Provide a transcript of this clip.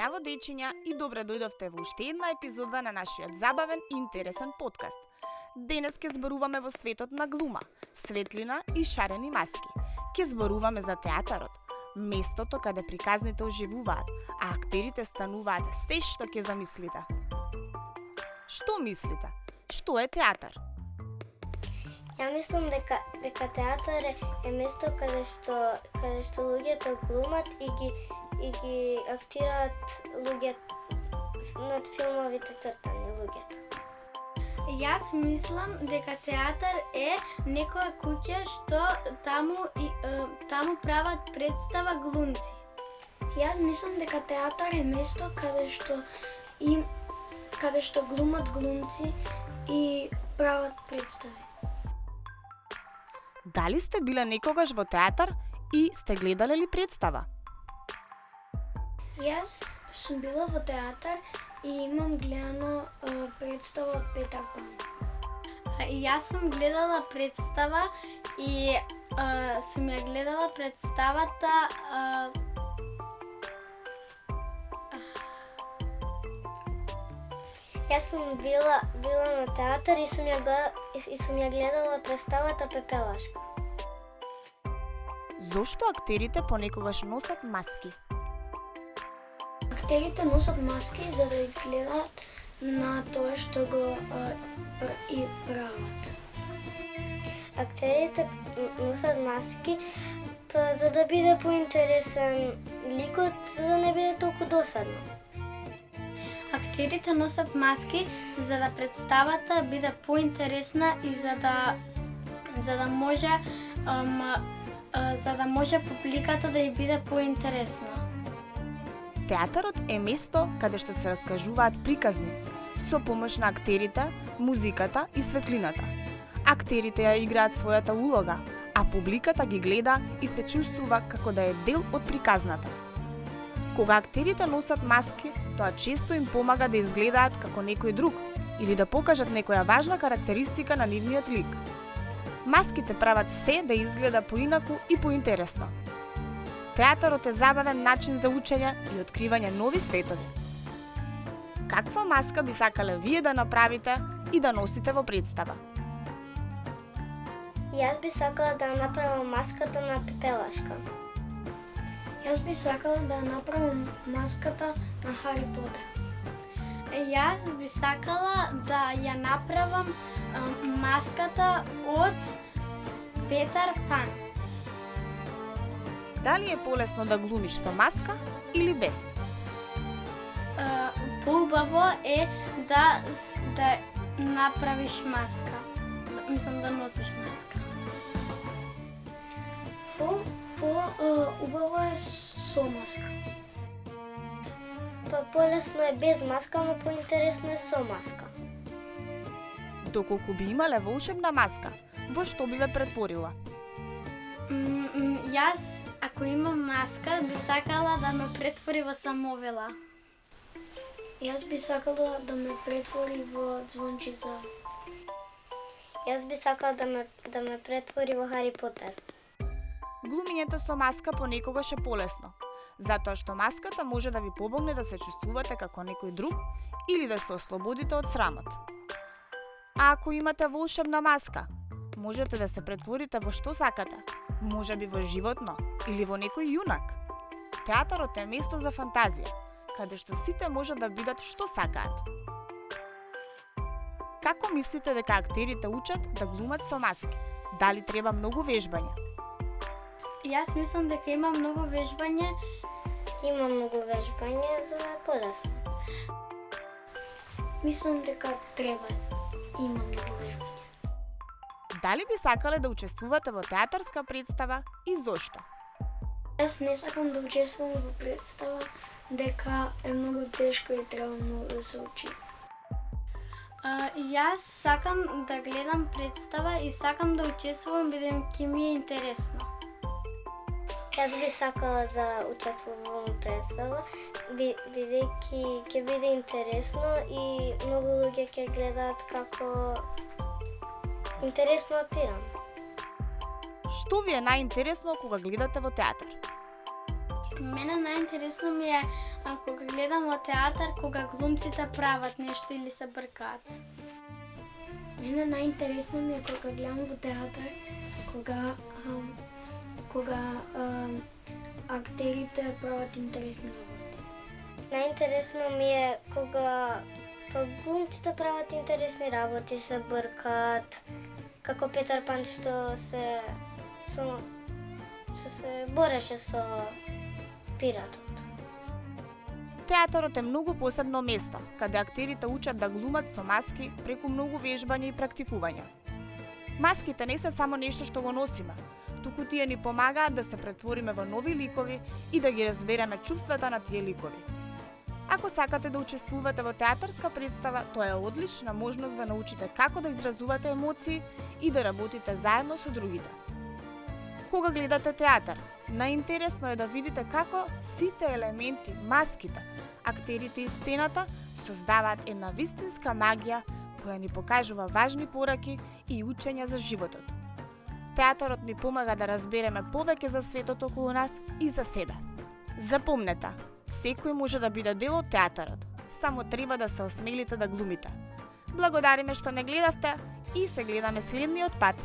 Здраво дечиња и добре дојдовте во уште една епизода на нашиот забавен и интересен подкаст. Денес ќе зборуваме во светот на глума, светлина и шарени маски. Ќе зборуваме за театарот, местото каде приказните оживуваат, а актерите стануваат се што ќе замислите. Што мислите? Што е театар? Ја мислам дека театар е место каде што луѓето глумат и ги актираат луѓето над филмовите цртани луѓето. Јас мислам дека театар е некоја куќа што таму прават представа глумци. Јас мислам дека театар е место каде што глумат глумци и прават представи. Дали сте биле некогаш во театар и сте гледале ли представа? Јас сум била во театар и имам гледано представа од Петар Пан. Јас сум гледала представа и сум ја гледала представата Јас сум била на театар и сум ја гледала представата Пепелашка. Зошто актерите понекогаш носат маски? Актерите носат маски за да изгледаат на тоа што го и прават. Актерите носат маски за да биде поинтересен ликот, за да не биде толку досадно. Актерите носат маски за да представата биде поинтересна и за да може публиката да ја биде поинтересна. Театарот е место каде што се раскажуваат приказни со помош на актерите, музиката и светлината. Актерите ја играат својата улога, а публиката ги гледа и се чувствува како да е дел од приказната. Кога актерите носат маски, тоа често им помага да изгледаат како некој друг или да покажат некоја важна карактеристика на нивниот лик. Маските прават се да изгледа поинаку и поинтересно. Театарот е забавен начин за учење и откривање нови светови. Каква маска би сакале вие да направите и да носите во представа? Јас би сакала да направам маската на Пепелашка. Јас би сакала да направам маската на Хари Потер. Јас би сакала да ја направам маската од Петар Пан. Дали е полесно да глумиш со маска или без? Поубаво е да направиш маска. Мислам да носиш маска. Убаво е со маска. Полесно е без маска, но поинтересно е со маска. Доколку би имале волшебна маска, во што би ве претворила? Јас, ако имам маска, би сакала да ме претвори во Самовела. Јас би сакала да ме претвори во Звончица. Јас би сакала да ме претвори во Хари Потер. Глумењето со маска понекогаш е полесно, затоа што маската може да ви помогне да се чувствувате како некој друг или да се ослободите од срамот. А ако имате волшебна маска, можете да се претворите во што сакате, можеби во животно или во некој јунак. Театарот е место за фантазија, каде што сите може да бидат што сакаат. Како мислите дека актерите учат да глумат со маски? Дали треба многу вежбање? Јас мислам дека има многу вежбање. Има многу вежбање за да е полесно. Мислам дека треба. Има многу вежбање. Дали би сакале да учествувате во театарска представа и зошто? Јас не сакам да учествувам во представа дека е многу тешко и треба многу да се учи. Јас сакам да гледам представа и сакам да учествувам бидејќи ми е интересно. Јас би сакала да учествувам во представа, бидејќи ќе биде интересно и многу луѓе ќе гледаат како интересно актирам. Што ви е најинтересно кога гледате во театар? Мене најинтересно ми е кога гледам во театар, кога глумците прават нешто или се бркаат. Мене најинтересно ми е кога гледам во театар, кога актерите прават интересни работи. Најинтересно ми е кога глумците прават интересни работи, се бркаат, како Петар Пан што се бореше со пиратот. Театарот е многу посебно место, каде актерите учат да глумат со маски преку многу вежбање и практикување. Маските не се само нешто што го носиме, туку тие ни помагаат да се претвориме во нови ликови и да ги разбереме чувствата на тие ликови. Ако сакате да учествувате во театарска представа, тоа е одлична можност да научите како да изразувате емоции и да работите заедно со другите. Кога гледате театар, најинтересно е да видите како сите елементи, маските, актерите и сцената создаваат една вистинска магија која ни покажува важни пораки и учења за животот. Театарот ни помага да разбереме повеќе за светот околу нас и за себе. Запомнете, секој може да биде дел од театарот, само треба да се осмелите да глумите. Благодариме што не гледавте и се гледаме следниот пат.